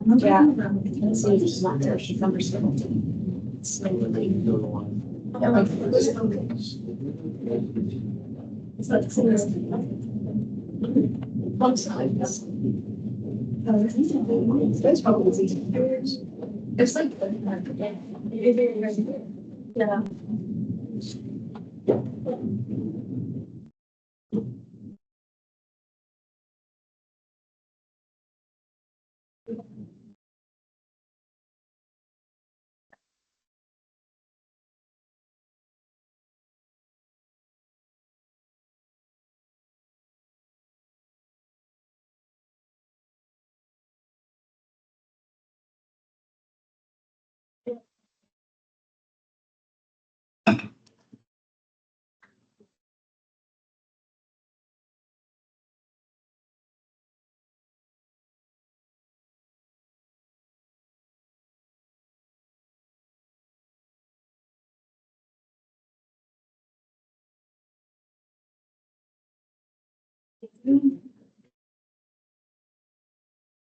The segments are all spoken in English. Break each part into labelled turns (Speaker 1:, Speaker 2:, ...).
Speaker 1: Yeah. It's not there's number 17. It's like, yeah, it's like the same as one size. It's probably it's like yeah.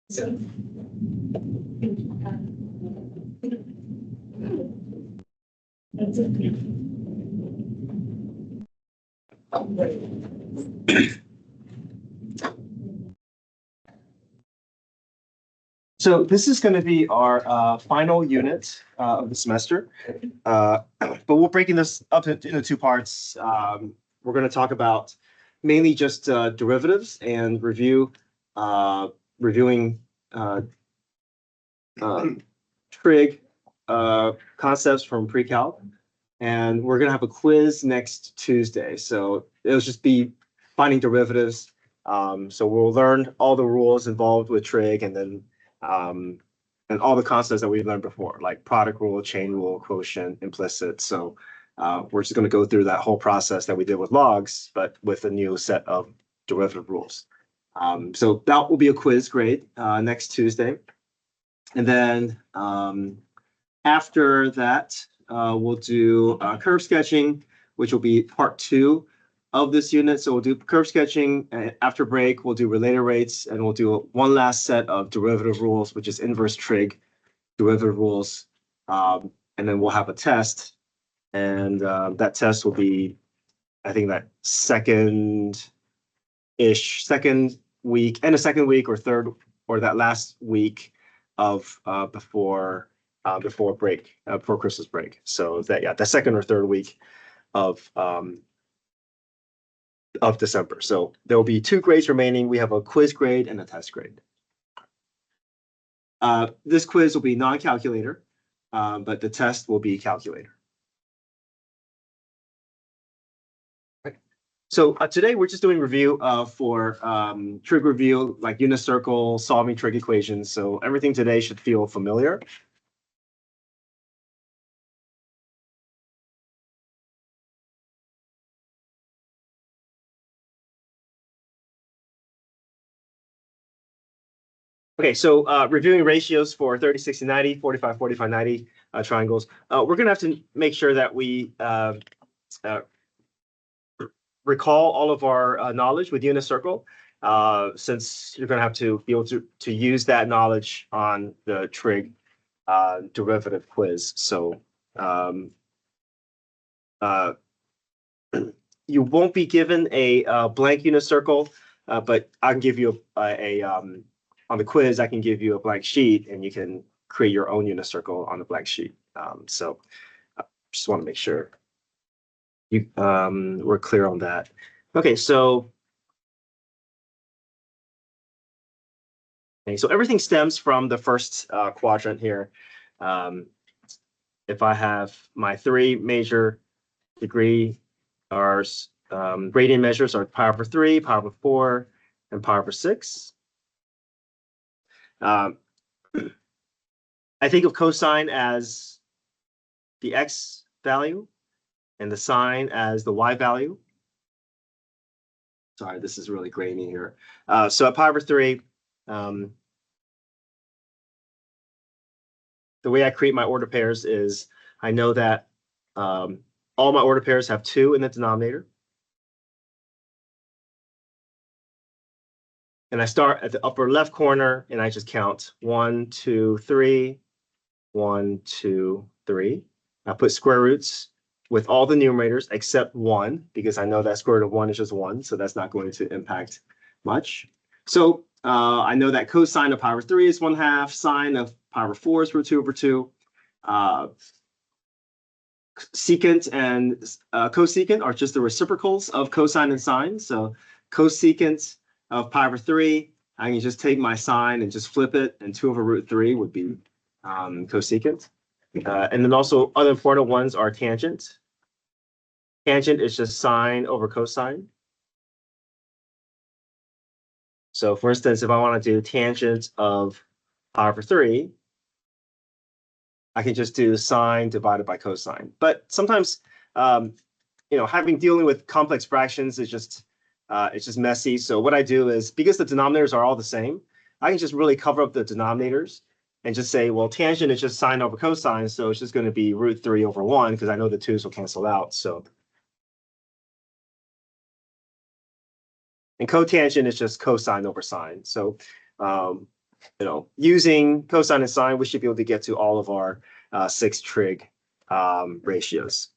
Speaker 1: So, that's it.
Speaker 2: So this is going to be our final unit of the semester, but we're breaking this up into two parts. We're going to talk about mainly just derivatives and reviewing trig concepts from pre-calc, and we're going to have a quiz next Tuesday. So it'll just be finding derivatives. So we'll learn all the rules involved with trig, um, and all the concepts that we've learned before, like product rule, chain rule, quotient, implicit. So we're just going to go through that whole process that we did with logs, but with a new set of derivative rules. So that will be a quiz grade next Tuesday. And then after that, we'll do curve sketching, which will be part 2 of this unit. So we'll do curve sketching. After break, we'll do related rates, and we'll do one last set of derivative rules, which is inverse trig derivative rules. And then we'll have a test. And that test will be, I think, that second week, and a second week or third, or that last week of before break, before Christmas break. So the second or third week of December. So there will be 2 grades remaining. We have a quiz grade and a test grade. This quiz will be non-calculator, but the test will be calculator. So today we're just doing review for trig review, like unit circle, solving trig equations. So everything today should feel familiar. Okay, so reviewing ratios for 30, 60, 90, 45, 45, 90 triangles. We're going to have to make sure that we recall all of our knowledge with unit circle, since you're going to have to be able to use that knowledge on the trig derivative quiz. So you won't be given a blank unit circle, but I can give you on the quiz, I can give you a blank sheet, and you can create your own unit circle on the blank sheet. So just want to make sure we're clear on that. Okay, so everything stems from the first quadrant here. If I have my 3 major degree gradient measures are pi over 3, pi over 4, and pi over 6. I think of cosine as the x value and the sine as the y value. Sorry, this is really grainy here. So at pi over 3, the way I create my order pairs is I know that all my order pairs have 2 in the denominator. And I start at the upper left corner and I just count 1, 2, 3, 1, 2, 3. I put square roots with all the numerators except 1, because I know that square root of 1 is just 1, so that's not going to impact much. So I know that cosine of pi over 3 is 1/2, sine of pi over 4 is root 2 over 2. Secant and cosecant are just the reciprocals of cosine and sine. So cosecant of pi over 3, I can just take my sine and just flip it, and 2 over root 3 would be cosecant. And then also other important ones are tangent. Tangent is just sine over cosine. So for instance, if I want to do tangent of pi over 3, I can just do sine divided by cosine. But sometimes, dealing with complex fractions is just it's just messy. So what I do is, because the denominators are all the same, I can just really cover up the denominators and just say, well, tangent is just sine over cosine, so it's just going to be root 3 over 1, because I know the 2's will cancel out. So, and cotangent is just cosine over sine. So, using cosine and sine, we should be able to get to all of our 6 trig ratios.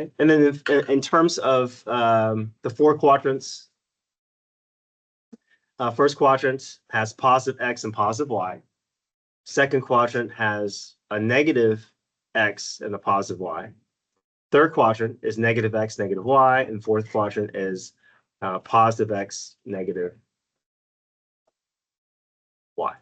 Speaker 2: Okay. And then in terms of the 4 quadrants, first quadrant has positive x and positive y. Second quadrant has a negative x and a positive y. Third quadrant is negative x, negative y. And fourth quadrant is positive x, negative y.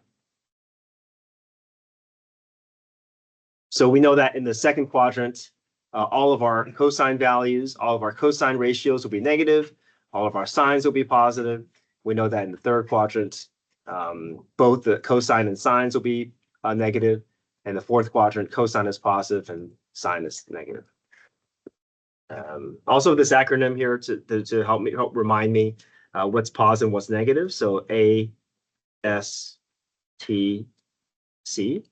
Speaker 2: So we know that in the second quadrant, all of our cosine values, all of our cosine ratios will be negative. All of our sines will be positive. We know that in the third quadrant, both the cosine and sines will be negative. And the fourth quadrant, cosine is positive and sine is negative. Also, this acronym here to help remind me what's positive and what's negative. So A, S, T, C.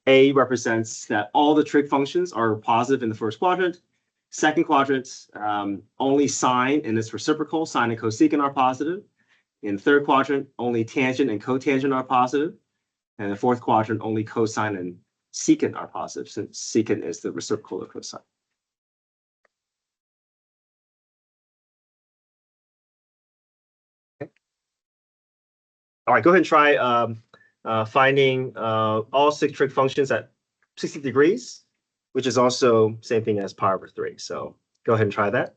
Speaker 2: A represents that all the trig functions are positive in the first quadrant. Second quadrant, only sine and its reciprocal, sine and cosecant, are positive. In the third quadrant, only tangent and cotangent are positive. And the fourth quadrant, only cosine and secant are positive, since secant is the reciprocal of cosine. Okay. All right, go ahead and try finding all 6 trig functions at 60 degrees, which is also same thing as pi over 3. So go ahead and try that.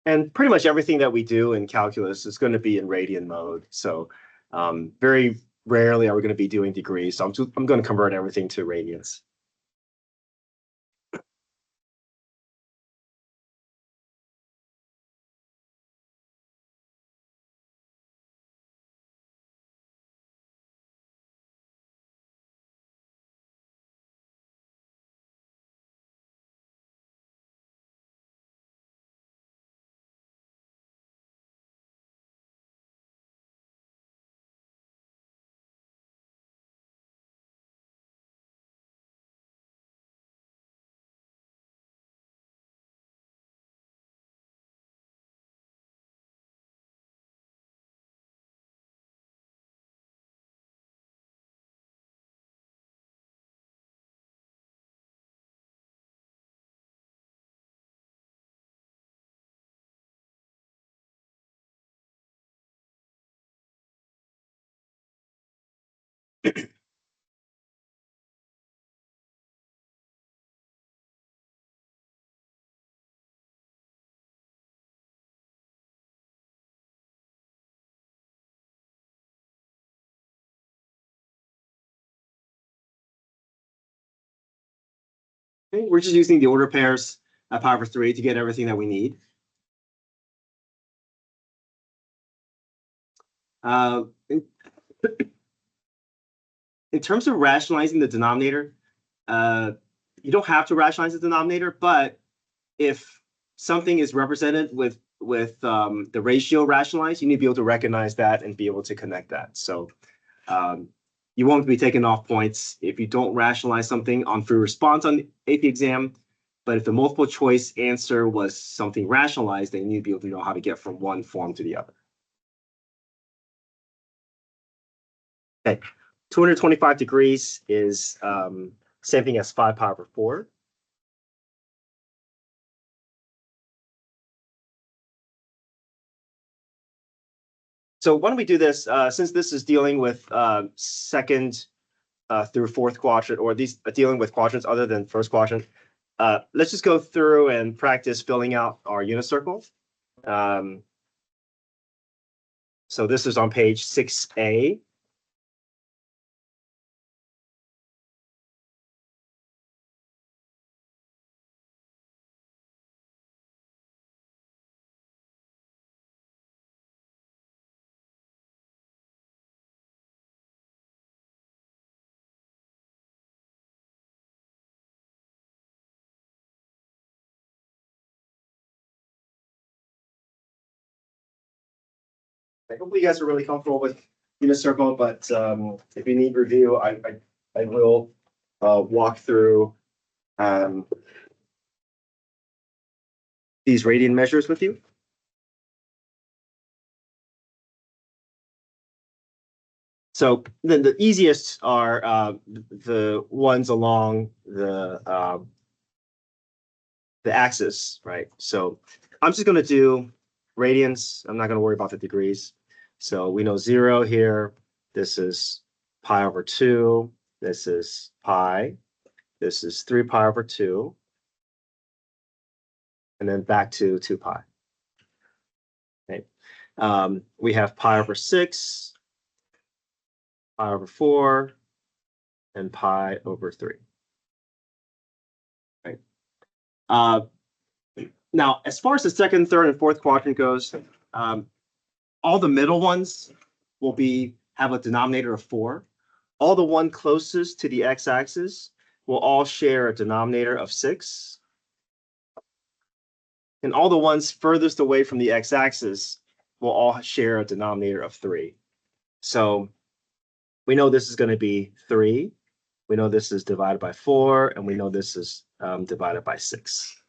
Speaker 2: And pretty much everything that we do in calculus is going to be in radian mode. So very rarely are we going to be doing degrees. So I'm going to convert everything to radians. Okay, we're just using the order pairs. at pi over 3 to get everything that we need. In terms of rationalizing the denominator, you don't have to rationalize the denominator, but if something is represented with the ratio rationalized, you need to be able to recognize that and be able to connect that. So you won't be taking off points if you don't rationalize something on free response on the AP exam. But if the multiple choice answer was something rationalized, then you need to be able to know how to get from one form to the other. Okay, 225 degrees is same thing as 5 pi over 4. So why don't we do this, since this is dealing with second through fourth quadrant, or these dealing with quadrants other than first quadrant, let's just go through and practice filling out our unit circle. So this is on page 6A. Hopefully you guys are really comfortable with unit circle, but if you need review, I will walk through these radian measures with you. So then the easiest are the ones along the axis, right? So I'm just going to do radians. I'm not going to worry about the degrees. So we know 0 here. This is pi over 2. This is pi. This is 3 pi over 2. And then back to 2 pi. Okay. We have pi over 6, pi over 4, and pi over 3. Right. Now, as far as the second, third, and fourth quadrant goes, all the middle ones will have a denominator of 4. All the one closest to the x-axis will all share a denominator of 6. And all the ones furthest away from the x-axis will all share a denominator of 3. So we know this is going to be 3. We know this is divided by 4, and we know this is divided by 6.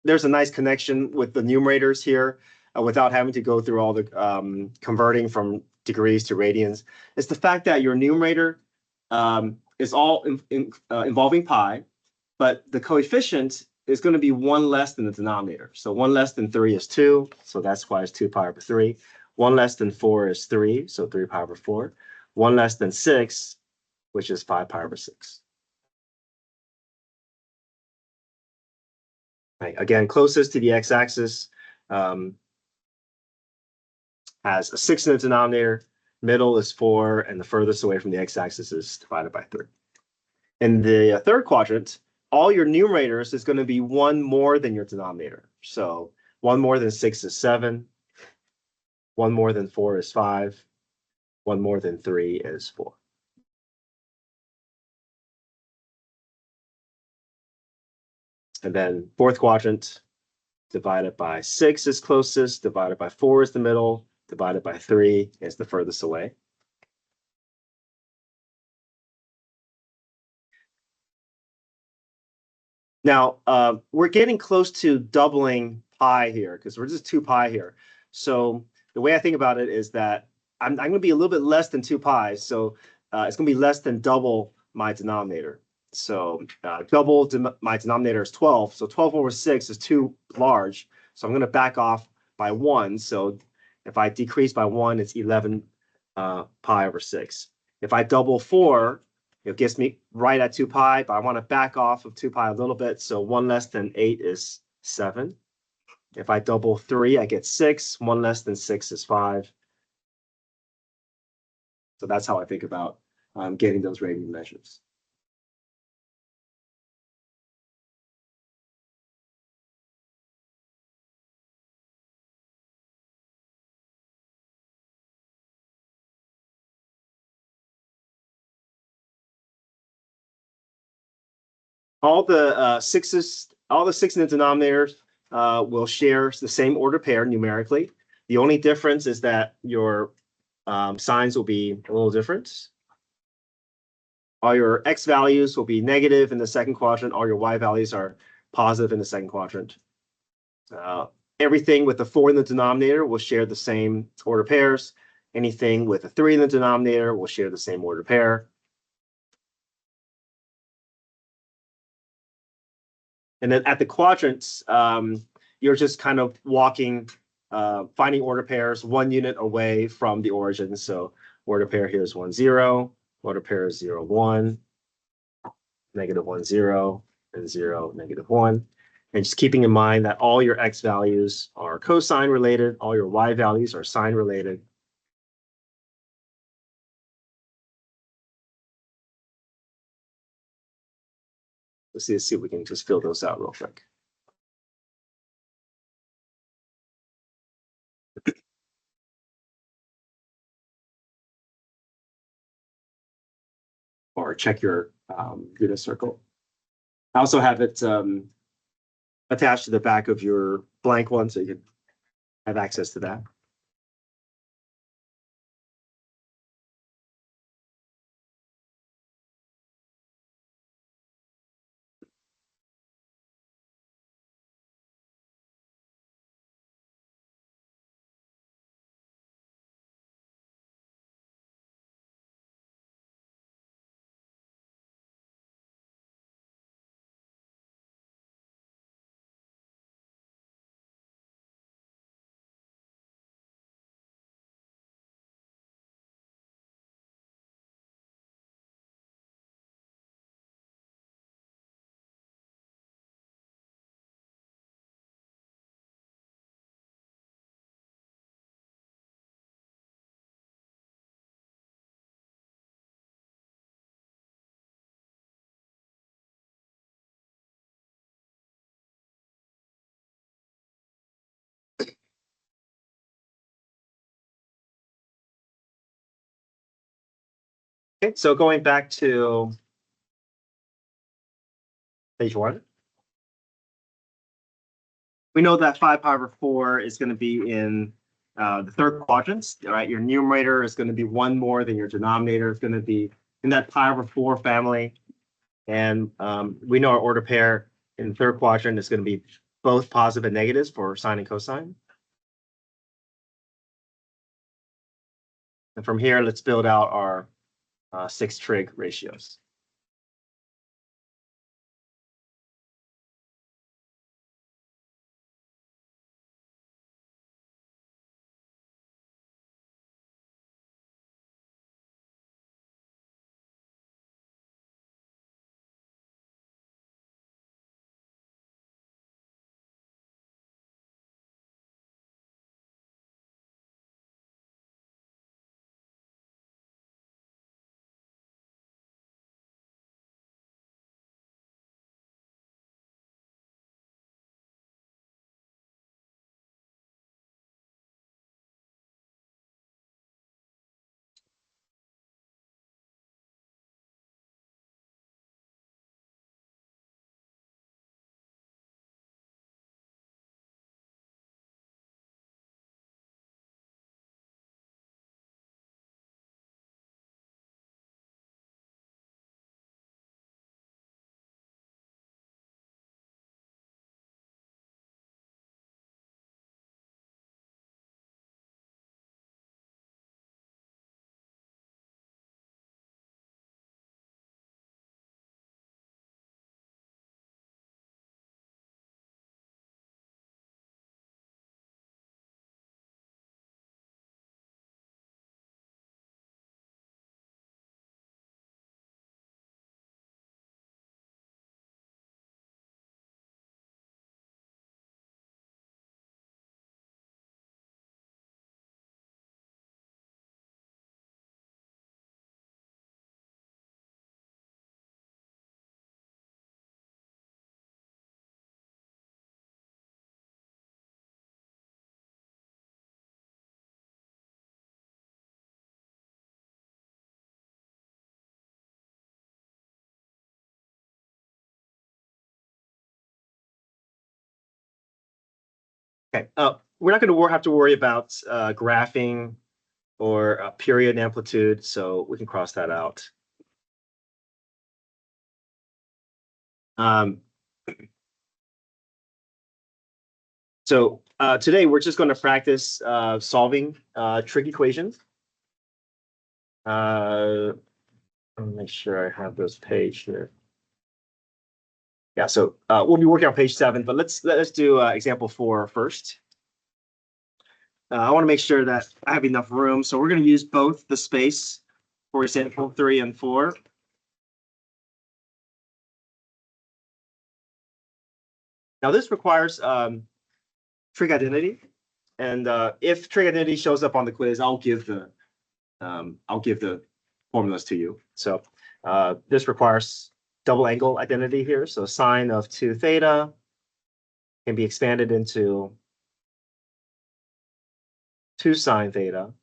Speaker 2: There's a nice connection with the numerators here without having to go through all the converting from degrees to radians. It's the fact that your numerator is all involving pi, but the coefficient is going to be 1 less than the denominator. So 1 less than 3 is 2, so that's why it's 2 pi over 3. 1 less than 4 is 3, so 3 pi over 4. 1 less than 6, which is 5 pi over 6. Right. Again, closest to the x-axis has a 6 in the denominator, middle is 4, and the furthest away from the x-axis is divided by 3. In the third quadrant, all your numerators is going to be 1 more than your denominator. So 1 more than 6 is 7. 1 more than 4 is 5. 1 more than 3 is 4. And then fourth quadrant, divided by 6 is closest, divided by 4 is the middle, divided by 3 is the furthest away. Now, we're getting close to doubling pi here because we're just 2 pi here. So the way I think about it is that I'm going to be a little bit less than 2 pi. So it's going to be less than double my denominator. So my denominator is 12. So 12 over 6 is too large. So I'm going to back off by 1. So if I decrease by 1, it's 11 pi over 6. If I double 4, it gets me right at 2 pi, but I want to back off of 2 pi a little bit. So 1 less than 8 is 7. If I double 3, I get 6. 1 less than 6 is 5. So that's how I think about getting those radian measures. all the sixes, all the six in the denominators will share the same order pair numerically. The only difference is that your signs will be a little different. All your x values will be negative in the second quadrant. All your y values are positive in the second quadrant. Everything with a 4 in the denominator will share the same order pairs. Anything with a 3 in the denominator will share the same order pair. And then at the quadrants, you're just kind of walking, finding order pairs 1 unit away from the origin. So order pair here is 1, 0. Order pair is 0, 1, negative 1, 0, and 0, negative 1. And just keeping in mind that all your x values are cosine related, all your y values are sine related. Let's see if we can just fill those out real quick. Or check your unit circle. I also have it attached to the back of your blank one, so you can have access to that. Okay, so going back to page 1. We know that 5 pi over 4 is going to be in the third quadrant, right? Your numerator is going to be 1 more than your denominator is going to be in that pi over 4 family. And we know our order pair in the third quadrant is going to be both positive and negatives for sine and cosine. And from here, let's build out our 6 trig ratios. Okay, we're not going to have to worry about graphing or period and amplitude, so we can cross that out. So today we're just going to practice solving trig equations. Let me make sure I have this page here. Yeah, so we'll be working on page 7, but let's do example 4 first. I want to make sure that I have enough room, so we're going to use both the space for example 3 and 4. Now this requires trig identity, and if trig identity shows up on the quiz, I'll give the formulas to you. So this requires double angle identity here. So sine of 2 theta can be expanded into 2 sine theta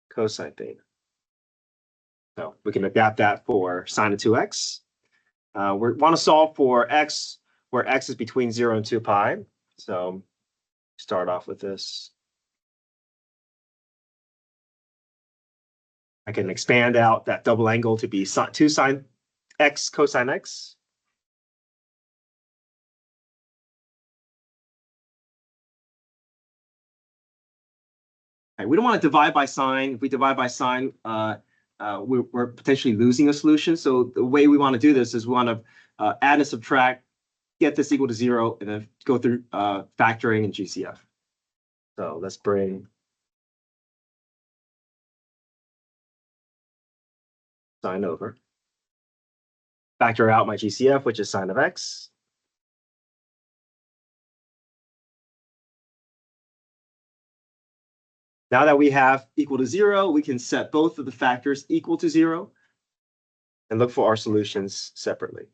Speaker 2: cosine theta. So we can adapt that for sine of 2x. We want to solve for x where x is between 0 and 2 pi. So start off with this. I can expand out that double angle to be 2 sine x cosine x. Okay, we don't want to divide by sine. If we divide by sine, we're potentially losing a solution. So the way we want to do this is we want to add and subtract, get this equal to 0, and then go through factoring and GCF. So let's bring sine over. Factor out my GCF, which is sine of x. Now that we have equal to 0, we can set both of the factors equal to 0 and look for our solutions separately.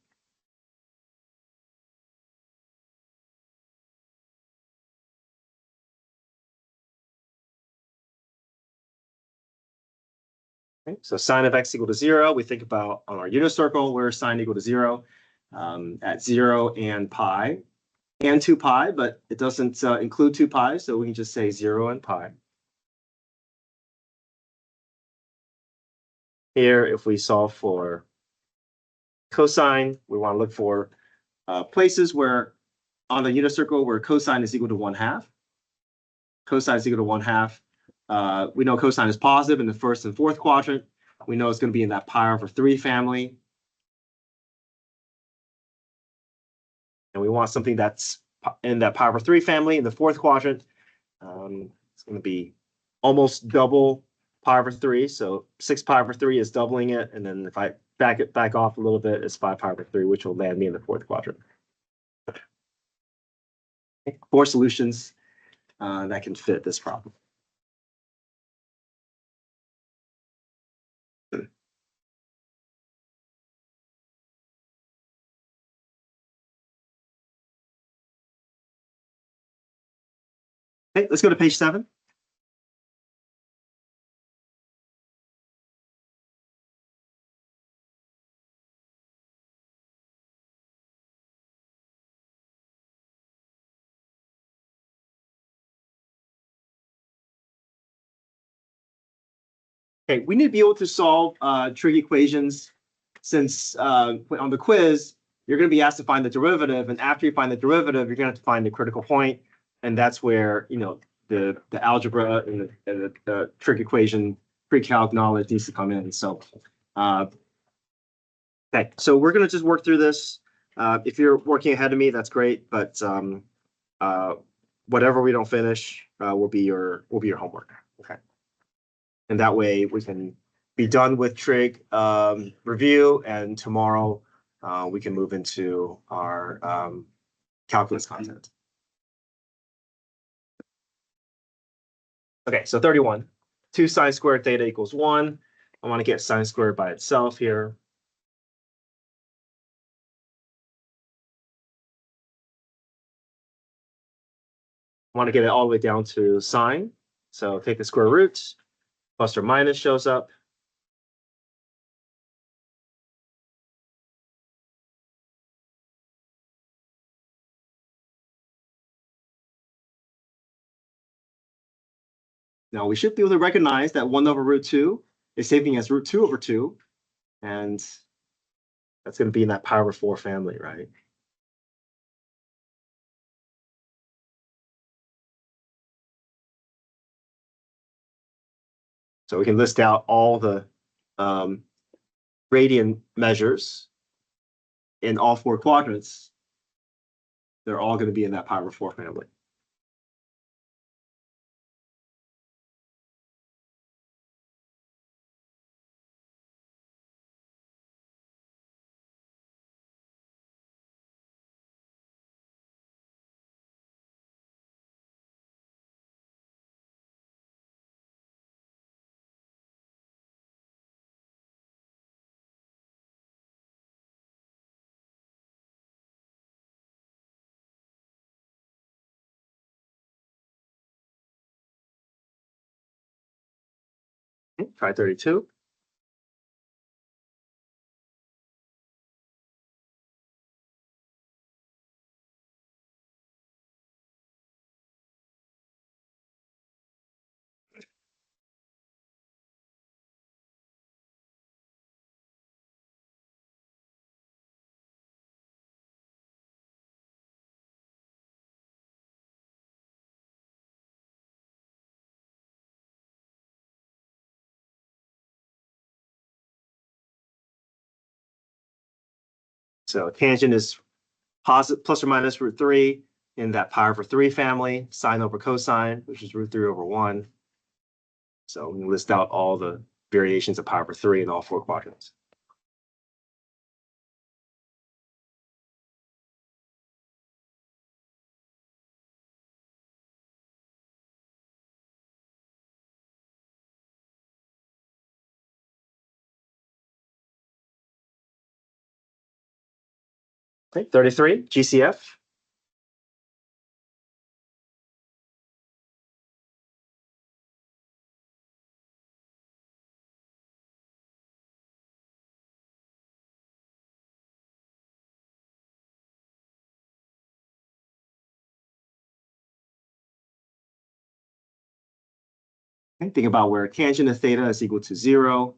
Speaker 2: Okay, so sine of x equal to 0, we think about on our unit circle where sine equal to 0 at 0 and pi and 2 pi, but it doesn't include 2 pi, so we can just say 0 and pi. Here, if we solve for cosine, we want to look for places where on the unit circle where cosine is equal to 1/2. Cosine is equal to 1/2. We know cosine is positive in the first and fourth quadrant. We know it's going to be in that pi over 3 family. And we want something that's in that pi over 3 family in the fourth quadrant. It's going to be almost double pi over 3. So 6 pi over 3 is doubling it. And then if I back off a little bit, it's 5 pi over 3, which will land me in the fourth quadrant. 4 solutions that can fit this problem. Okay, let's go to page 7. Okay, we need to be able to solve trig equations since on the quiz, you're going to be asked to find the derivative. And after you find the derivative, you're going to have to find the critical point. And that's where, the algebra and the trig equation pre-calc knowledge needs to come in. So, okay, so we're going to just work through this. If you're working ahead of me, that's great. But whatever we don't finish will be your homework. Okay. And that way we can be done with trig review, and tomorrow we can move into our calculus content. Okay, so 31. 2 sine squared theta equals 1. I want to get sine squared by itself here. I want to get it all the way down to sine. So take the square root, plus or minus shows up. Now we should be able to recognize that 1 over root 2 is same thing as root 2 over 2. And that's going to be in that pi over 4 family, right? So we can list out all the gradient measures in all 4 quadrants. They're all going to be in that pi over 4 family. Try 32. So tangent is positive plus or minus root 3 in that pi over 3 family, sine over cosine, which is root 3 over 1. So we list out all the variations of pi over 3 in all 4 quadrants. Okay, 33, GCF. Okay, think about where tangent of theta is equal to 0.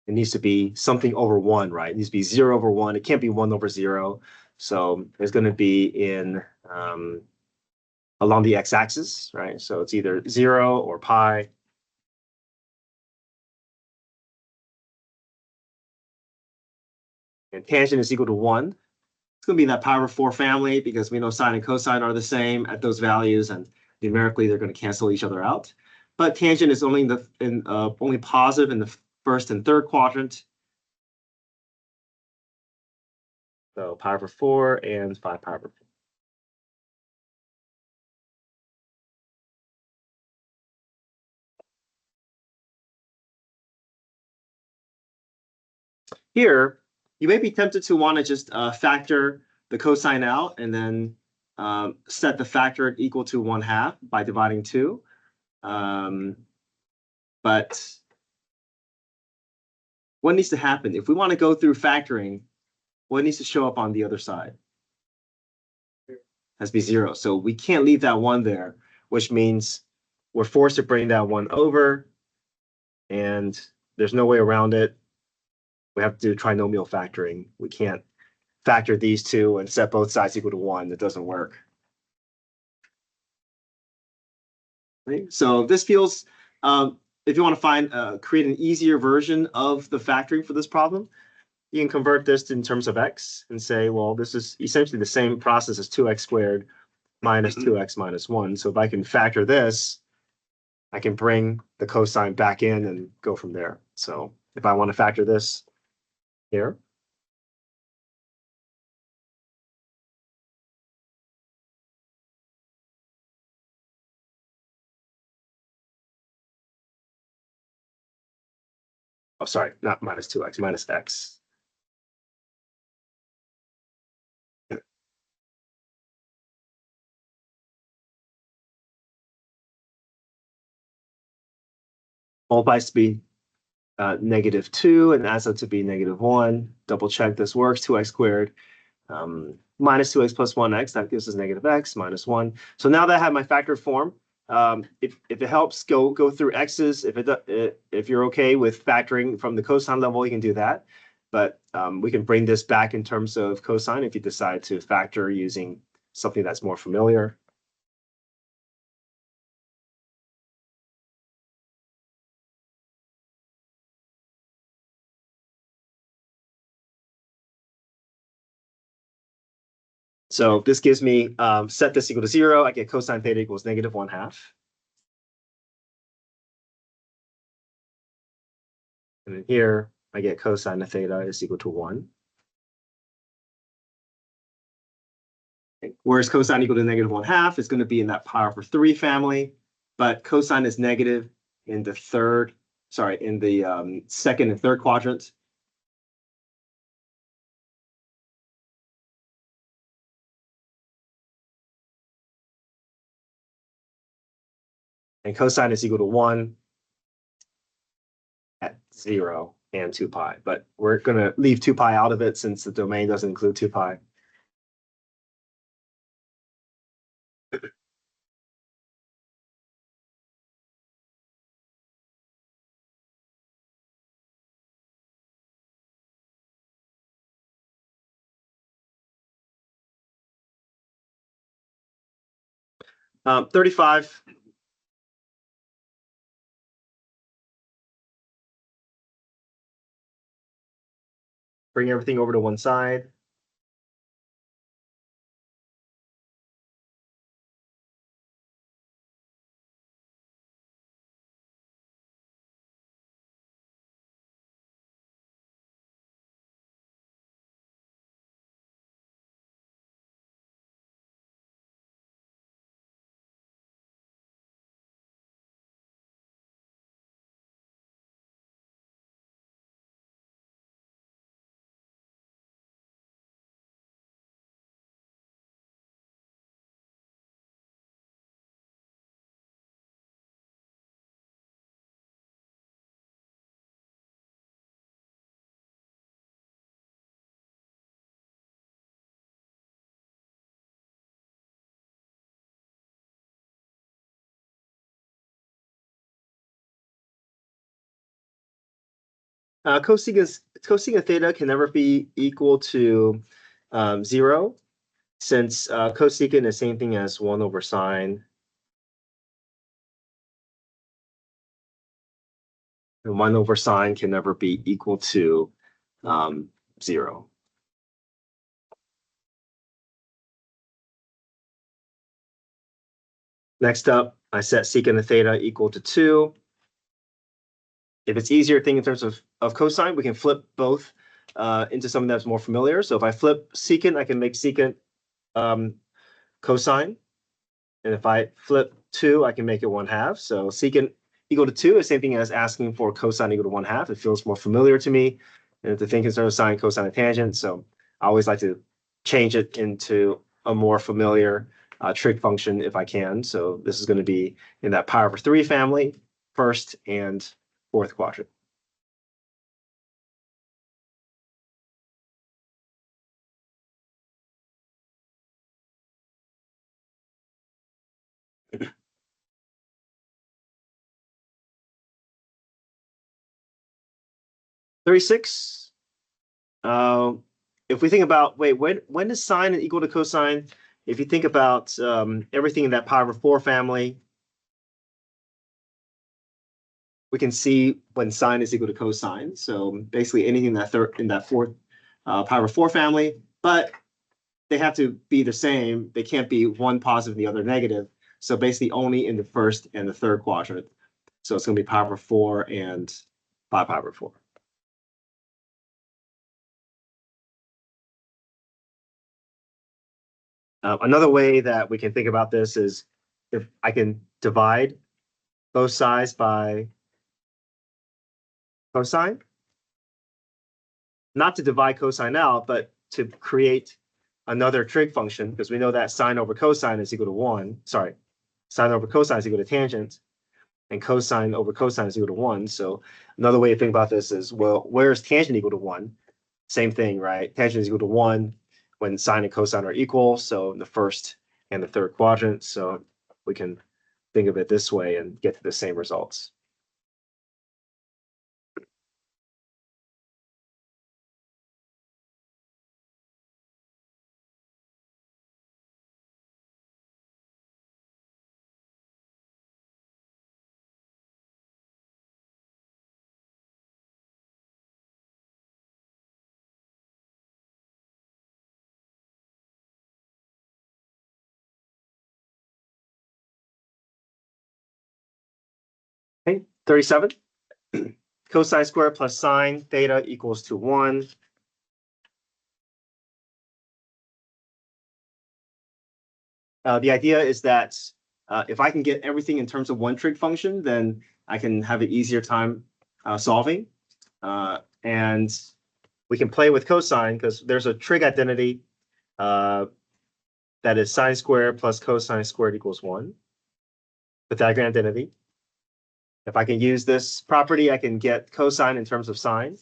Speaker 2: It needs to be something over 1, right? It needs to be 0 over 1. It can't be 1 over 0. So it's going to be in along the x-axis, right? So it's either 0 or pi. And tangent is equal to 1. It's going to be in that pi over 4 family because we know sine and cosine are the same at those values, and numerically they're going to cancel each other out. But tangent is only only positive in the first and third quadrant. So pi over 4 and 5 pi over 4. Here, you may be tempted to want to just factor the cosine out and then set the factor equal to 1/2 by dividing 2. But what needs to happen? If we want to go through factoring, what needs to show up on the other side? Has to be 0. So we can't leave that 1 there, which means we're forced to bring that 1 over, and there's no way around it. We have to do trinomial factoring. We can't factor these two and set both sides equal to 1. That doesn't work. Right? So this feels, if you want to find, create an easier version of the factoring for this problem, you can convert this in terms of x and say, well, this is essentially the same process as 2x squared minus 2x minus 1. So if I can factor this, I can bring the cosine back in and go from there. So if I want to factor this here, oh, sorry, not minus 2x, minus x. Multiplies to be -2 and adds up to be -1. Double check this works. 2x squared minus 2x plus 1x, that gives us -x minus 1. So now that I have my factored form, if it helps, go through x's. If you're okay with factoring from the cosine level, you can do that. But we can bring this back in terms of cosine if you decide to factor using something that's more familiar. So this gives me, set this equal to 0, I get cosine theta equals -1/2. And then here, I get cosine of theta is equal to 1. Whereas cosine equal to -1/2 is going to be in that power over 3 family, but cosine is negative in the second and third quadrant. And cosine is equal to 1 at 0 and 2 pi. But we're going to leave 2 pi out of it since the domain doesn't include 2 pi. Um, 35. Bring everything over to one side. Cosecant theta can never be equal to 0, since cosecant is the same thing as 1 over sine. And 1 over sine can never be equal to 0. Next up, I set secant of theta equal to 2. If it's easier to think in terms of cosine, we can flip both into something that's more familiar. So if I flip secant, I can make secant cosine. And if I flip 2, I can make it 1/2. So secant equal to 2 is the same thing as asking for cosine equal to 1/2. It feels more familiar to me and to think in terms of sine, cosine, and tangent. So I always like to change it into a more familiar trig function if I can. So this is going to be in that power over 3 family, first and fourth quadrant. $36. If we think about, when is sine equal to cosine? If you think about everything in that power over 4 family, we can see when sine is equal to cosine. So basically anything in that fourth power over 4 family, but they have to be the same. They can't be one positive and the other negative. So basically only in the first and the third quadrant. So it's going to be power over 4 and 5 power over 4. Another way that we can think about this is if I can divide both sides by cosine, not to divide cosine out, but to create another trig function, because we know that sine over cosine is equal to 1. Sorry, sine over cosine is equal to tangent. and cosine over cosine is equal to 1. So another way to think about this is, well, where is tangent equal to 1? Same thing, right? Tangent is equal to 1 when sine and cosine are equal. So in the first and the third quadrant. So we can think of it this way and get to the same results. Okay, 37. Cosine squared plus sine theta equals to 1. The idea is that if I can get everything in terms of one trig function, then I can have an easier time solving. And we can play with cosine because there's a trig identity that is sine squared plus cosine squared equals 1. Pythagorean identity. If I can use this property, I can get cosine in terms of sine.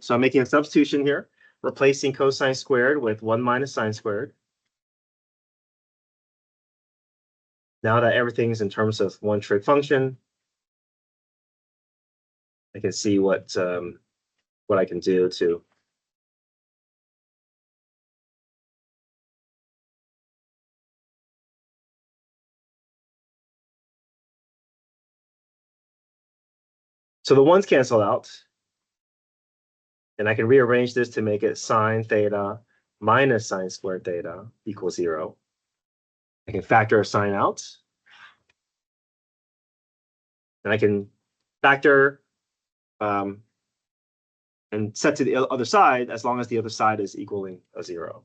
Speaker 2: So I'm making a substitution here, replacing cosine squared with 1 minus sine squared. Now that everything's in terms of one trig function, I can see what I can do to. So the ones cancel out, and I can rearrange this to make it sine theta minus sine squared theta equals 0. I can factor a sine out, and I can factor and set to the other side as long as the other side is equaling a 0.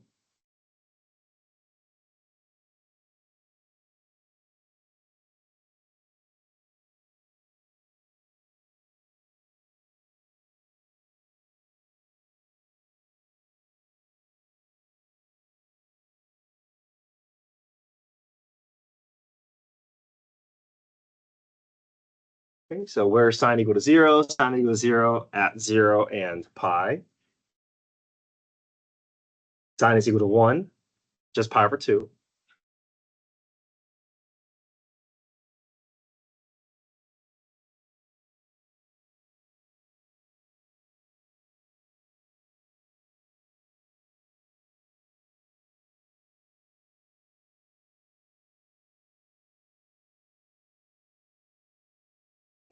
Speaker 2: Okay, so where is sine equal to 0? Sine equal to 0 at 0 and pi. Sine is equal to 1, just pi over 2.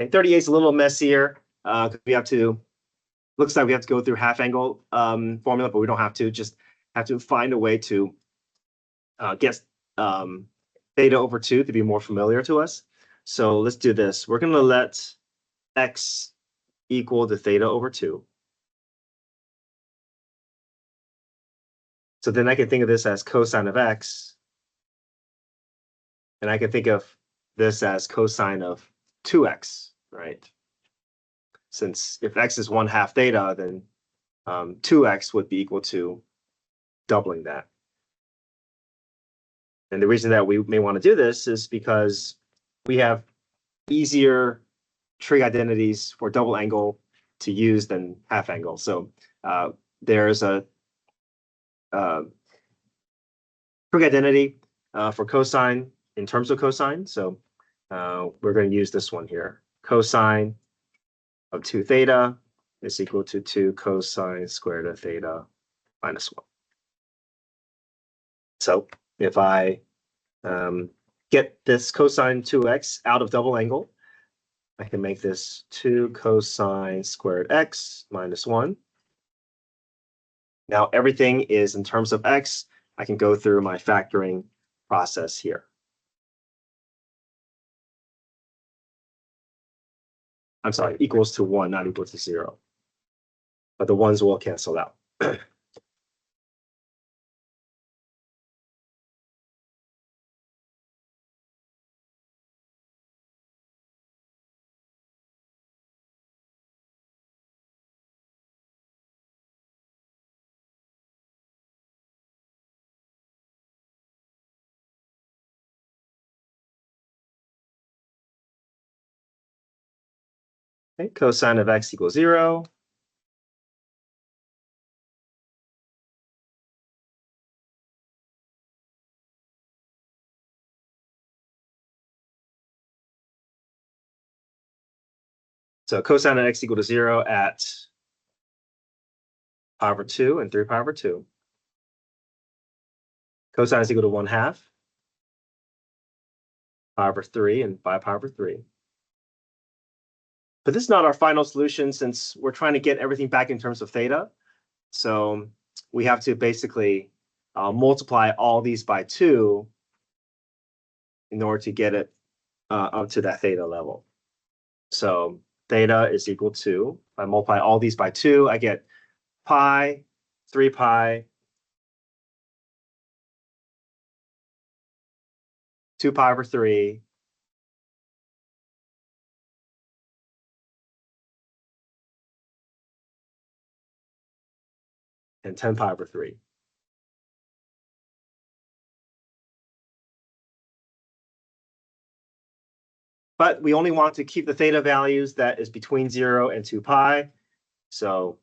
Speaker 2: Okay, 38 is a little messier because we have to, looks like we have to go through half angle formula, but we don't have to, just have to find a way to get theta over 2 to be more familiar to us. So let's do this. We're going to let x equal to theta over 2. So then I can think of this as cosine of x, and I can think of this as cosine of 2x, right? Since if x is 1/2 theta, then 2x would be equal to doubling that. And the reason that we may want to do this is because we have easier trig identities for double angle to use than half angle. So there's a trig identity for cosine in terms of cosine. So we're going to use this one here. Cosine of 2 theta is equal to 2 cosine squared of theta minus 1. So if I get this cosine 2x out of double angle, I can make this 2 cosine squared x minus 1. Now everything is in terms of x. I can go through my factoring process here. I'm sorry, equals to 1, not equal to 0. But the ones will cancel out. Okay, cosine of x equals 0. So cosine of x equal to 0 at pi over 2 and 3 pi over 2. Cosine is equal to 1/2 pi over 3 and 5 pi over 3. But this is not our final solution since we're trying to get everything back in terms of theta. So we have to basically multiply all these by 2 in order to get it up to that theta level. So theta is equal to, if I multiply all these by 2, I get pi, 3 pi, 2 pi over 3, and 10 pi over 3. But we only want to keep the theta values that is between 0 and 2 pi. So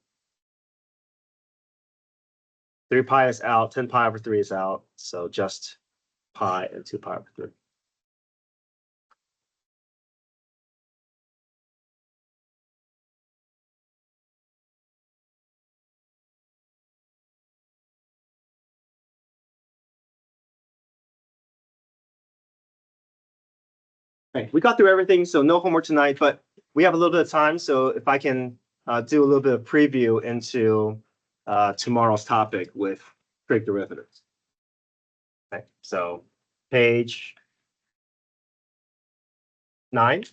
Speaker 2: 3 pi is out, 10 pi over 3 is out. So just pi and 2 pi over 3. Okay, we got through everything, so no homework tonight, but we have a little bit of time. So if I can do a little bit of preview into tomorrow's topic with trig derivatives. Okay, so page 9.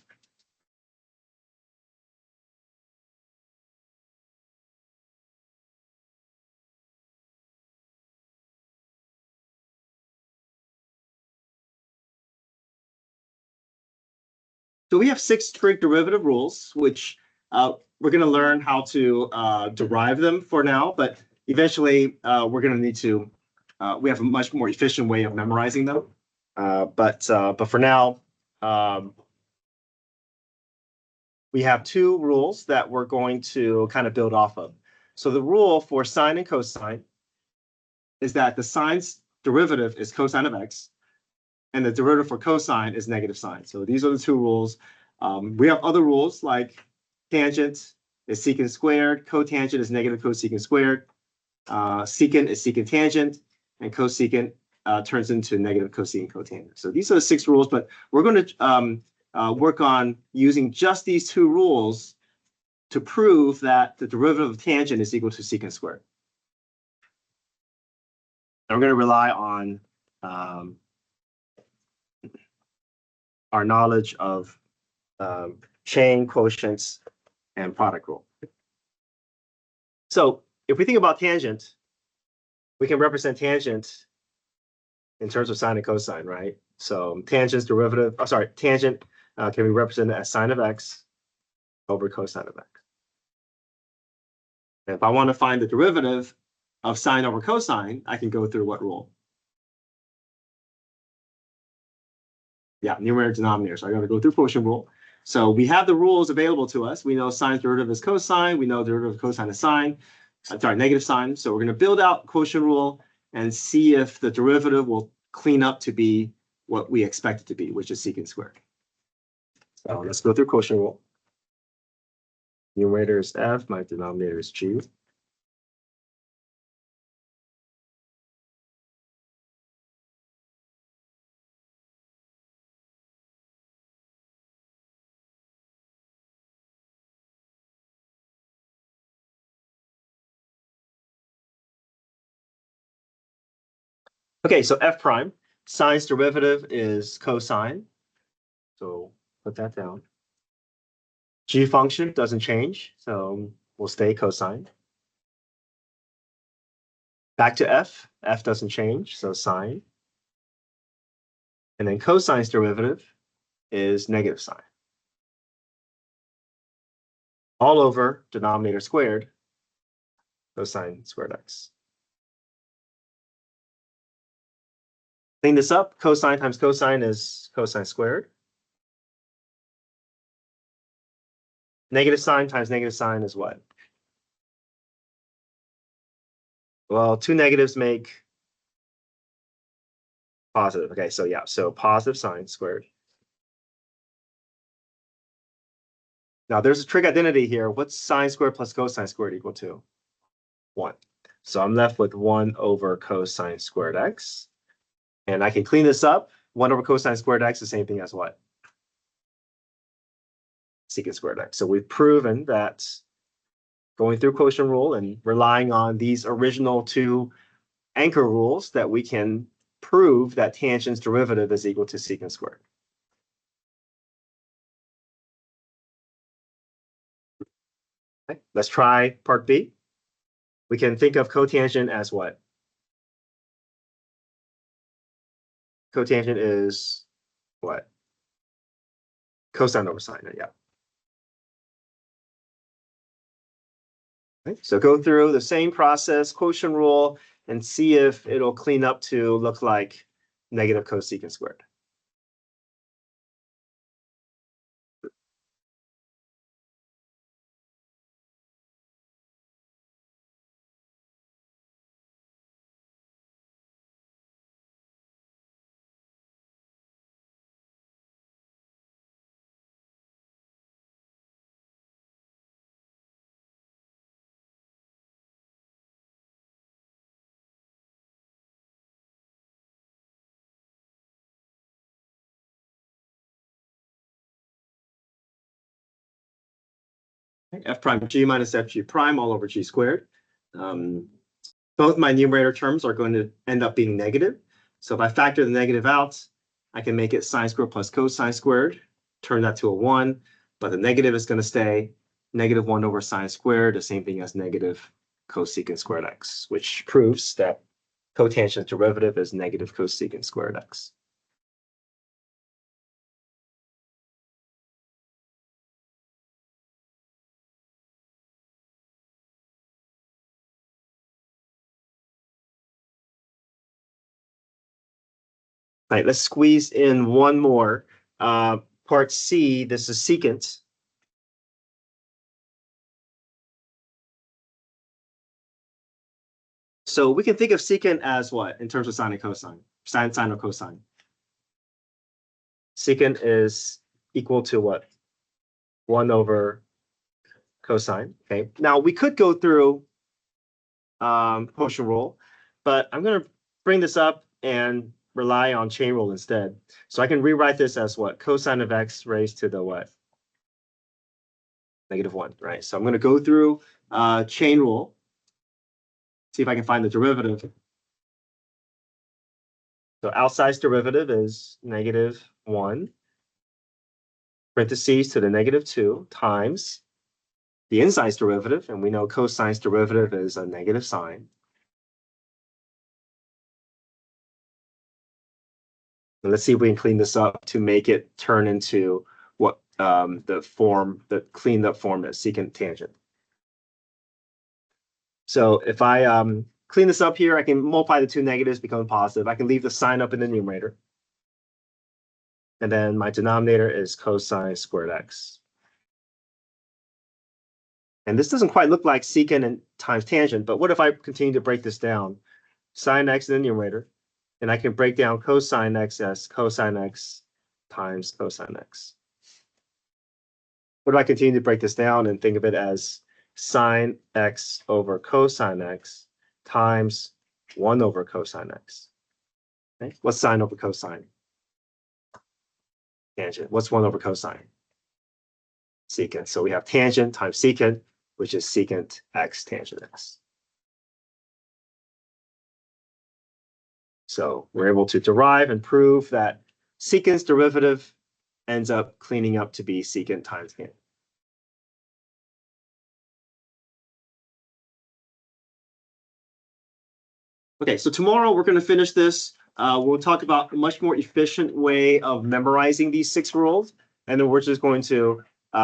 Speaker 2: So we have 6 trig derivative rules, which we're going to learn how to derive them for now, but eventually we're going to need to, we have a much more efficient way of memorizing them. But for now, we have 2 rules that we're going to kind of build off of. So the rule for sine and cosine is that the sine's derivative is cosine of x, and the derivative for cosine is negative sine. So these are the 2 rules. We have other rules like tangent is secant squared, cotangent is negative cosecant squared, secant is secant tangent, and cosecant turns into negative cosecant cotangent. So these are the 6 rules, but we're going to work on using just these 2 rules to prove that the derivative of tangent is equal to secant squared. And we're going to rely on our knowledge of chain, quotients, and product rule. So if we think about tangent, we can represent tangent in terms of sine and cosine, right? So tangent's derivative, tangent can be represented as sine of x over cosine of x. And if I want to find the derivative of sine over cosine, I can go through what rule? Yeah, numerator denominator. So I got to go through quotient rule. So we have the rules available to us. We know sine's derivative is cosine. We know the derivative of cosine is sine. Negative sine. So we're going to build out quotient rule and see if the derivative will clean up to be what we expect it to be, which is secant squared. So let's go through quotient rule. Numerator is f, my denominator is g. Okay, so f prime, sine's derivative is cosine. So put that down. G function doesn't change, so we'll stay cosine. Back to f doesn't change, so sine. And then cosine's derivative is negative sine. All over denominator squared, cosine squared x. Clean this up, cosine times cosine is cosine squared. Negative sign times negative sign is what? Well, two negatives make positive. Okay, so yeah, so positive sign squared. Now there's a trig identity here. What's sine squared plus cosine squared equal to? 1. So I'm left with 1 over cosine squared x. And I can clean this up. 1 over cosine squared x is the same thing as what? Secant squared x. So we've proven that going through quotient rule and relying on these original two anchor rules that we can prove that tangent's derivative is equal to secant squared. Okay, let's try part B. We can think of cotangent as what? Cotangent is what? Cosine over sine, yeah. Okay, so go through the same process, quotient rule, and see if it'll clean up to look like negative cosecant squared. F prime g minus f g prime all over g squared. Both my numerator terms are going to end up being negative. So if I factor the negative out, I can make it sine squared plus cosine squared, turn that to a 1, but the negative is going to stay negative 1 over sine squared, the same thing as negative cosecant squared x, which proves that cotangent derivative is negative cosecant squared x. All right, let's squeeze in one more. Part C, this is secant. So we can think of secant as what in terms of sine and cosine? Sine or cosine? Secant is equal to what? 1 over cosine. Okay. Now we could go through quotient rule, but I'm going to bring this up and rely on chain rule instead. So I can rewrite this as what? Cosine of x raised to the what? Negative 1, right? So I'm going to go through chain rule, see if I can find the derivative. So outside's derivative is negative 1, parentheses to the negative 2 times the inside's derivative, and we know cosine's derivative is a negative sign. And let's see if we can clean this up to make it turn into what the cleaned up form is secant tangent. So if I clean this up here, I can multiply the two negatives, become positive. I can leave the sign up in the numerator. And then my denominator is cosine squared x. And this doesn't quite look like secant and times tangent, but what if I continue to break this down? Sine x in the numerator, and I can break down cosine x as cosine x times cosine x. What if I continue to break this down and think of it as sine x over cosine x times 1 over cosine x? Okay. What's sine over cosine? Tangent. What's 1 over cosine? Secant. So we have tangent times secant, which is secant x tangent x. So we're able to derive and prove that secant's derivative ends up cleaning up to be secant times tangent. Okay, so tomorrow we're going to finish this. We'll talk about a much more efficient way of memorizing these 6 rules. And then we're just going to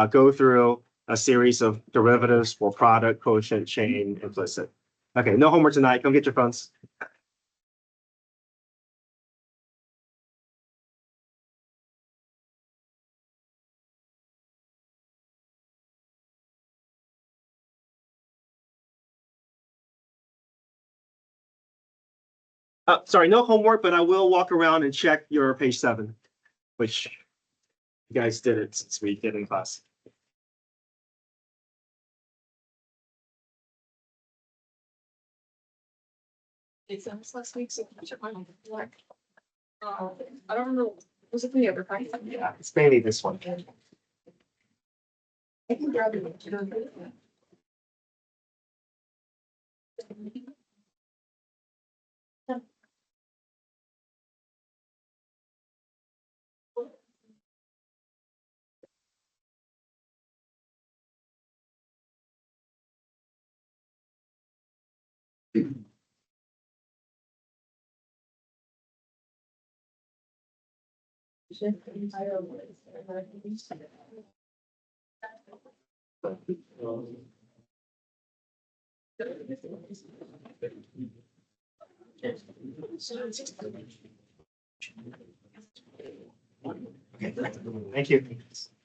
Speaker 2: go through a series of derivatives for product, quotient, chain, implicit. Okay, no homework tonight. Come get your phones. Sorry, no homework, but I will walk around and check your page 7, which you guys did it since we did in class.
Speaker 1: Exams last week, so I checked my homework. I don't remember, was it the other kind?
Speaker 2: Yeah, it's mainly this one.
Speaker 1: I can grab it.
Speaker 2: Okay, thank you.